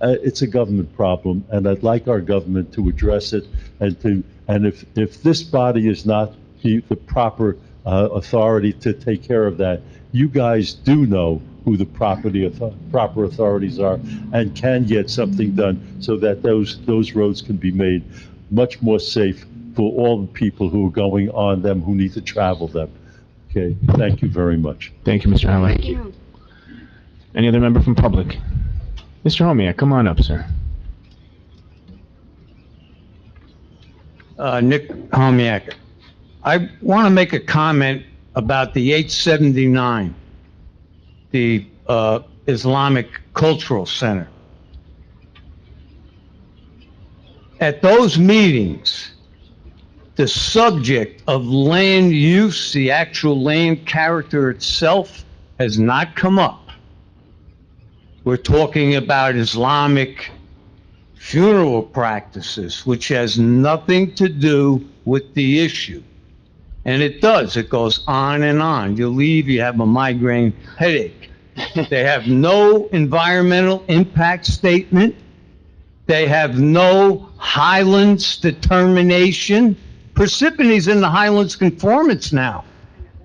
it's a government problem, and I'd like our government to address it, and if this body is not the proper authority to take care of that, you guys do know who the proper authorities are, and can get something done so that those roads can be made much more safe for all the people who are going on them, who need to travel them. Okay, thank you very much. Thank you, Mr. Howard. Thank you. Any other member from public? Mr. Homiak, come on up, sir. Nick Homiak. I want to make a comment about the 879, the Islamic Cultural Center. At those meetings, the subject of land use, the actual land character itself, has not come up. We're talking about Islamic funeral practices, which has nothing to do with the issue. And it does. It goes on and on. You leave, you have a migraine headache. They have no environmental impact statement. They have no Highlands determination. Parsippany's in the Highlands conformance now.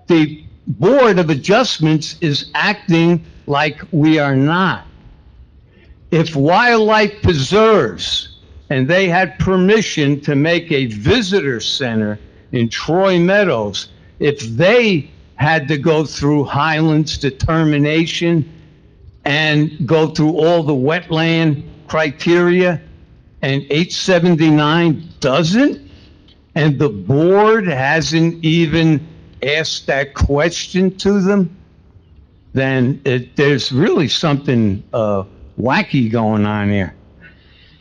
The Board of Adjustments is acting like we are not. If wildlife preserves, and they had permission to make a visitor center in Troy Meadows, if they had to go through Highlands determination and go through all the wetland criteria, and 879 doesn't, and the board hasn't even asked that question to them, then there's really something wacky going on here.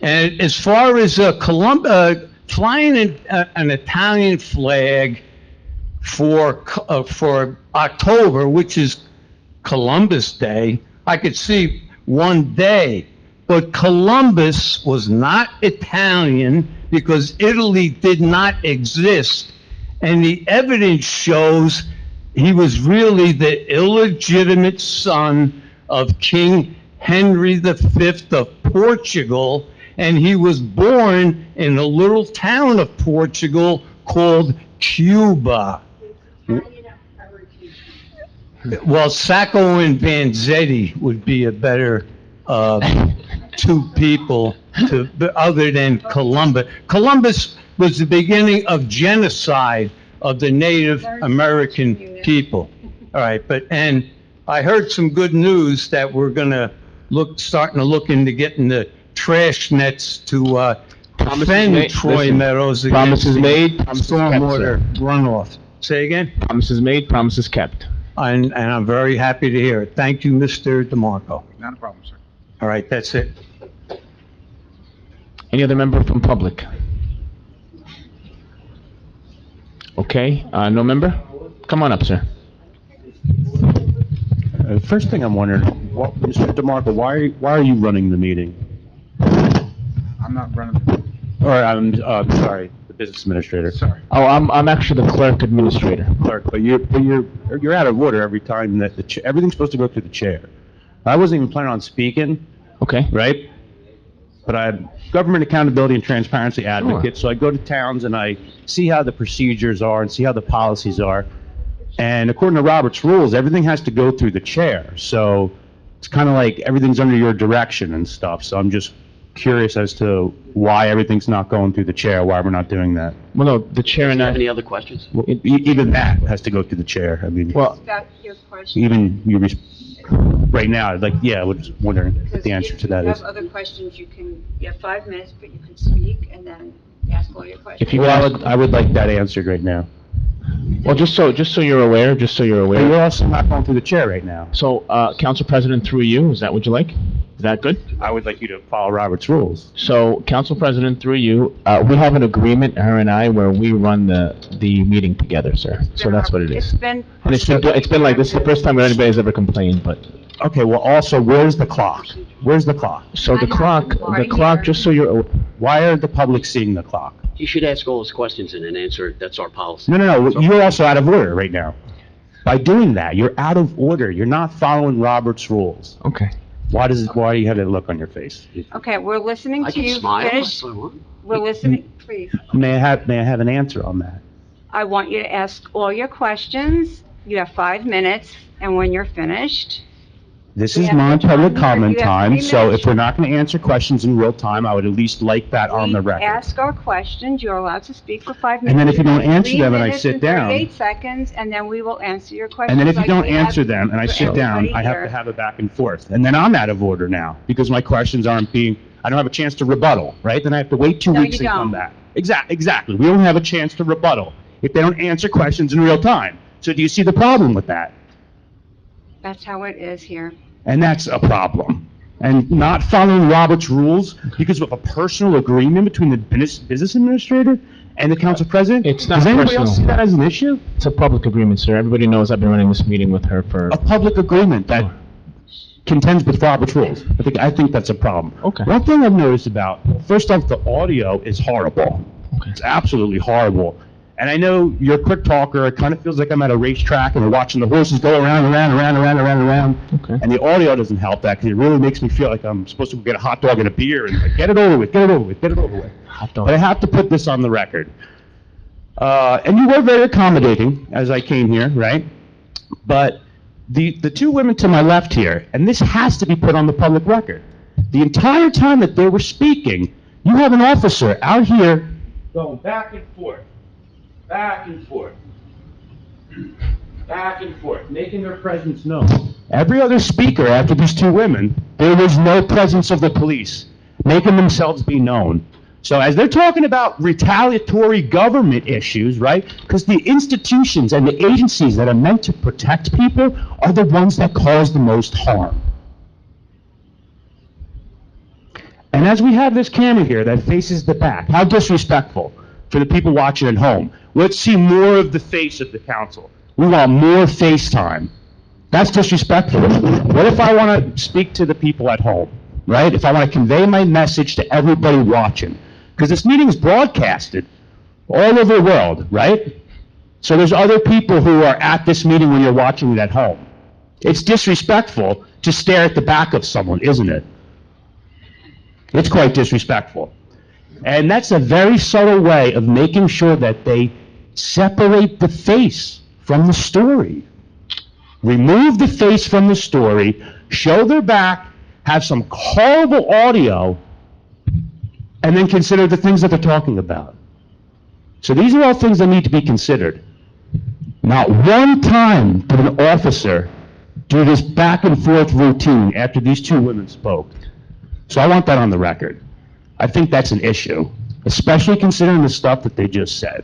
And as far as flying an Italian flag for October, which is Columbus Day, I could see one day. But Columbus was not Italian because Italy did not exist. And the evidence shows he was really the illegitimate son of King Henry V of Portugal, and he was born in a little town of Portugal called Cuba. Well, Sacco and Vanzetti would be a better two people other than Columbus. Columbus was the beginning of genocide of the Native American people. All right, and I heard some good news that we're starting to look into getting the trash nets to defend Troy Meadows against promises made, promises stormwater kept, sir. runoff. Say again? Promises made, promises kept. And I'm very happy to hear it. Thank you, Mr. DeMarco. Not a problem, sir. All right, that's it. Any other member from public? Okay, no member? Come on up, sir. First thing I'm wondering, Mr. DeMarco, why are you running the meeting? I'm not running the... Or I'm sorry, the business administrator. Sorry. Oh, I'm actually the clerk administrator. Clerk, but you're out of order every time that everything's supposed to go through the chair. I wasn't even planning on speaking. Okay. Right? But I'm government accountability and transparency advocate, so I go to towns and I see how the procedures are and see how the policies are. And according to Robert's rules, everything has to go through the chair. So it's kind of like everything's under your direction and stuff. So I'm just curious as to why everything's not going through the chair, why we're not doing that. Well, no, the chair and I... Any other questions? Well, even that has to go through the chair. I mean, Well, Your question. even right now, I was wondering what the answer to that If is. you have other questions, you have 5 minutes, but you can speak and then ask all your questions. If you Well, I would like that answered right now. Well, just so you're aware, But you're also not going through the chair right now. So, Council President, through you, is that what you like? Is that good? I would like you to follow Robert's rules. So, Council President, through you, we have an agreement, her and I, where we run the meeting together, sir. So that's what it is. And it's been like, this is the first time that anybody's ever complained, but... Okay, well, also, where's the clock? Where's the clock? So the clock, just so you're... Why are the public seeing the clock? You should ask all his questions and then answer it. That's our policy. No, you're also out of order right now. By doing that, you're out of order. You're not following Robert's rules. Okay. Why do you have that look on your face? Okay, we're listening I to can you smile finish. if I want. We're listening, please. May I have an answer on that? I want you to ask all your questions. You have 5 minutes, and when you're finished, This We is have my some public time here. comment You have time, 3 so minutes. if we're not going to answer questions in real time, I would at least like that on the we record. ask our questions. You're allowed to speak for 5 minutes. And then if you don't have answer 3 them and I minutes sit and down- 38 seconds, and then we will answer your questions. And then if you like don't we have answer them and I for sit down, everybody I have here. to have a back and forth. And then I'm out of order now, because my questions I don't have a chance to rebuttal, right? Then I have to wait 2 No, weeks you and come don't. back. Exactly. We don't have a chance to rebuttal if they don't answer questions in real time. So do you see the problem with that? That's how it is here. And that's a problem. And not following Robert's rules because of a personal agreement between the business administrator and the council president? It's not Does anybody else see personal. that as an issue? It's a public agreement, sir. Everybody knows I've been running this meeting with her for... A public agreement that contends with Robert's rules. I think that's a problem. Okay. One thing I've noticed about, first off, the audio is horrible. Okay. It's absolutely horrible. And I know you're a quick talker. It kind of feels like I'm at a racetrack and we're watching the horses go around. Okay. And the audio doesn't help that because it really makes me feel like I'm supposed to get a hot dog and a beer and like, get it over with. Hot dog. But I have to put this on the record. And you were very accommodating as I came here, right? But the two women to my left here, and this has to be put on the public record, the entire time that they were speaking, you have an officer out here going back and forth, making their presence known. Every other speaker after these two women, there was no presence of the police, making themselves be known. So as they're talking about retaliatory government issues, right? Because the institutions and the agencies that are meant to protect people are the ones that cause the most harm. And as we have this camera here that faces the back, how disrespectful for the people watching at home. Let's see more of the face of the council. We want more face time. That's disrespectful. What if I want to speak to the people at home, right? If I want to convey my message to everybody watching, because this meeting is broadcasted all over the world, right? So there's other people who are at this meeting when you're watching it at home. It's disrespectful to stare at the back of someone, isn't it? It's quite disrespectful. And that's a very subtle way of making sure that they separate the face from the story. Remove the face from the story, show their back, have some horrible audio, and then consider the things that they're talking about. So these are all things that need to be considered. Not one time did an officer do this back and forth routine after these two women spoke. So I want that on the record. I think that's an issue, especially considering the stuff that they just said.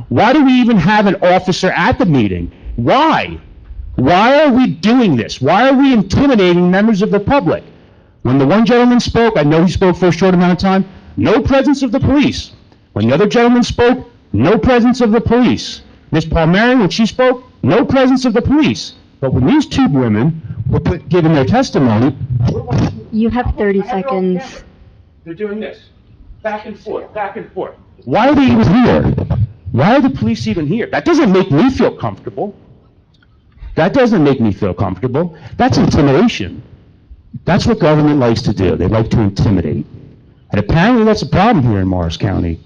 Why do we even have an officer at the meeting? Why? Why are we doing this? Why are we intimidating members of the public? When the one gentleman spoke, I know he spoke for a short amount of time, no presence of the police. When the other gentleman spoke, no presence of the police. Ms. Palmieri, when she spoke, no presence of the police. But when these two women were giving their testimony, You have 30 seconds. they're doing this, back and forth. Why are they even here? Why are the police even here? That doesn't make me feel comfortable. That's intimidation. That's what government likes to do. They like to intimidate. And apparently that's a problem here in Morris County.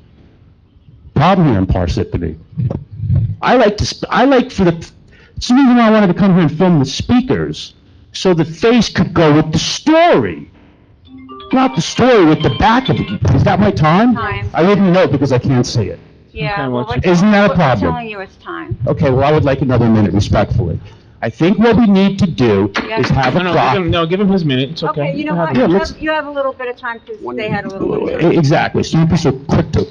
Problem here in Parsippany. It's the reason why I wanted to come here and film the speakers, so the face could go with the story. Not the story with the back of it. Is that my time? Time. I didn't know because I can't see it. Yeah, well, Isn't that a we're problem? telling you it's time. Okay, well, I would like another minute, respectfully. I think what we need to do is have a clock. Give him his minute. It's okay. Okay, you know what, Yeah, let's- you have a little bit of time because they had a little bit of time. Exactly, so you're so quick to,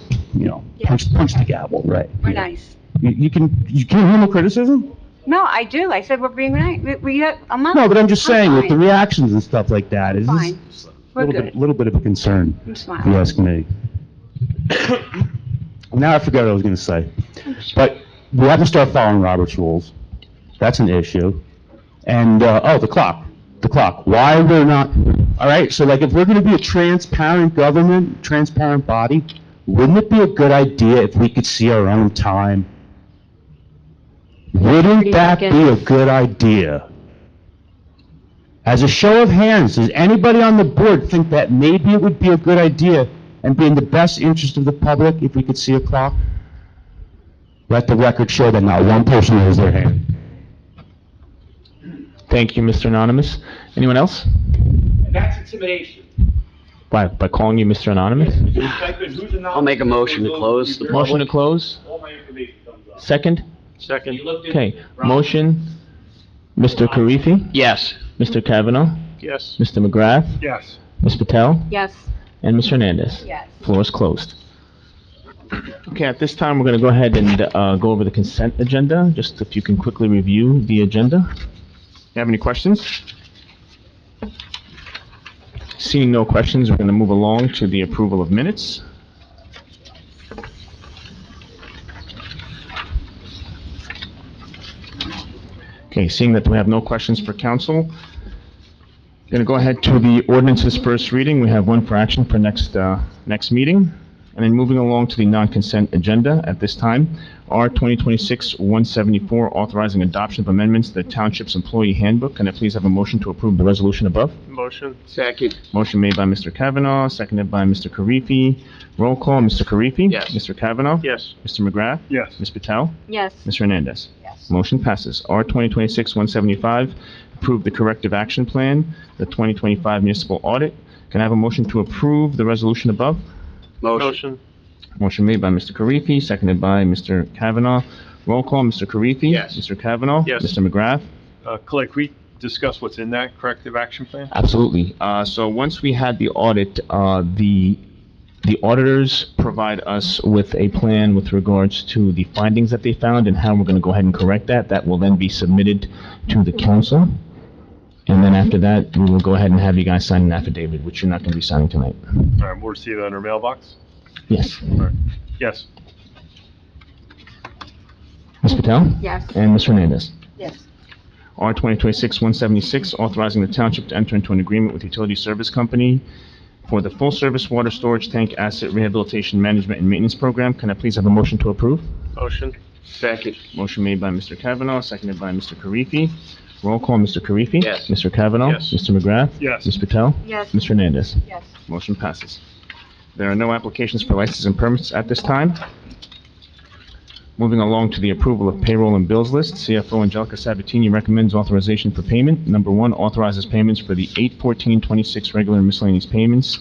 punch the gavel, right? We're nice. You can't handle criticism? No, I do. I said we're being nice. I'm not. No, but I'm just saying, with the fine. reactions and stuff like that, it's Fine. just a We're little good. bit of a concern, I'm if smiling. you ask me. Now I forgot what I was gonna say. But we have to start following Robert's rules. That's an issue. And, the clock. Why we're not, all right, so like if we're gonna be a transparent government, transparent body, wouldn't it be a good idea if we could see our own time? Wouldn't 30 that be a seconds. good idea? As a show of hands, does anybody on the board think that maybe it would be a good idea and be in the best interest of the public if we could see a clock? Let the record show that not one person raised their hand. Thank you, Mr. Anonymous. Anyone else? That's intimidation. By calling you Mr. Anonymous? I'll make a motion to close the Motion to public. close? All my information comes up. Second? Second. Okay, motion, Mr. Karifi, Yes. Mr. Kavanaugh, Yes. Mr. McGrath, Yes. Ms. Patel, Yes. and Mr. Hernandez. Yes. Floor is closed. Okay, at this time, we're going to go ahead and go over the consent agenda, just if you can quickly review the agenda. You have any questions? Seeing no questions, we're going to move along to the approval of minutes. Okay, seeing that we have no questions for council, going to go ahead to the ordinances first reading. We have one for action for next meeting. And then moving along to the non-consent agenda at this time, R 2026-174, authorizing adoption of amendments to the Township's Employee Handbook. Can I please have a motion to approve the resolution above? Motion. Second. Motion made by Mr. Kavanaugh, seconded by Mr. Karifi. Roll call, Mr. Karifi? Yes. Mr. Kavanaugh? Yes. Mr. McGrath? Yes. Ms. Patel? Yes. Mr. Hernandez? Yes. Motion passes. R 2026-175, approve the corrective action plan, the 2025 municipal audit. Can I have a motion to approve the resolution above? Motion. Motion made by Mr. Karifi, seconded by Mr. Kavanaugh. Roll call, Mr. Karifi? Yes. Mr. Kavanaugh? Yes. Mr. McGrath? Clay, can we discuss what's in that corrective action plan? Absolutely. So once we had the audit, the auditors provide us with a plan with regards to the findings that they found and how we're going to go ahead and correct that. That will then be submitted to the council. And then after that, we will go ahead and have you guys sign an affidavit, which you're not going to be signing tonight. All right, we'll receive that in our mailbox? Yes. All right. Yes. Ms. Patel? Yes. And Mr. Hernandez? Yes. R 2026-176, authorizing the township to enter into an agreement with Utility Service Company for the full-service water storage tank asset rehabilitation management and maintenance program. Can I please have a motion to approve? Motion. Second. Motion made by Mr. Kavanaugh, seconded by Mr. Karifi. Roll call, Mr. Karifi? Yes. Mr. Kavanaugh? Yes. Mr. McGrath? Yes. Ms. Patel? Yes. Mr. Hernandez? Yes. Motion passes. There are no applications for licenses and permits at this time. Moving along to the approval of payroll and bills list, CFO Angelica Sabatini recommends authorization for payment. Number one, authorizes payments for the 8/14/26 regular miscellaneous payments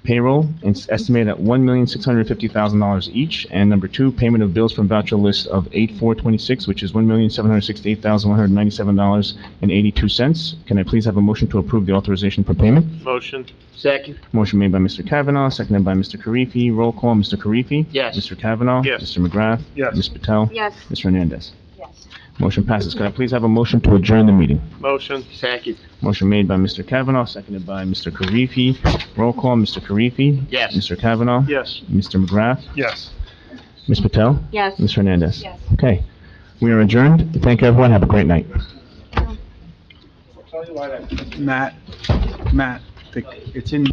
payroll, and it's estimated at $1,650,000 each. And number two, payment of bills from voucher list of 8/4/26, which is $1,768,197.82. Can I please have a motion to approve the authorization for payment? Motion. Second. Motion made by Mr. Kavanaugh, seconded by Mr. Karifi. Roll call, Mr. Karifi? Yes. Mr. Kavanaugh? Yes. Mr. McGrath? Yes. Ms. Patel? Yes. Mr. Hernandez? Yes. Motion passes. Can I please have a motion to adjourn the meeting? Motion. Second. Motion made by Mr. Kavanaugh, seconded by Mr. Karifi. Roll call, Mr. Karifi? Yes. Mr. Kavanaugh? Yes. Mr. McGrath? Yes. Ms. Patel? Yes. Mr. Hernandez? Yes. Okay. We are adjourned. Thank you, everyone. Have a great night. Matt, it's in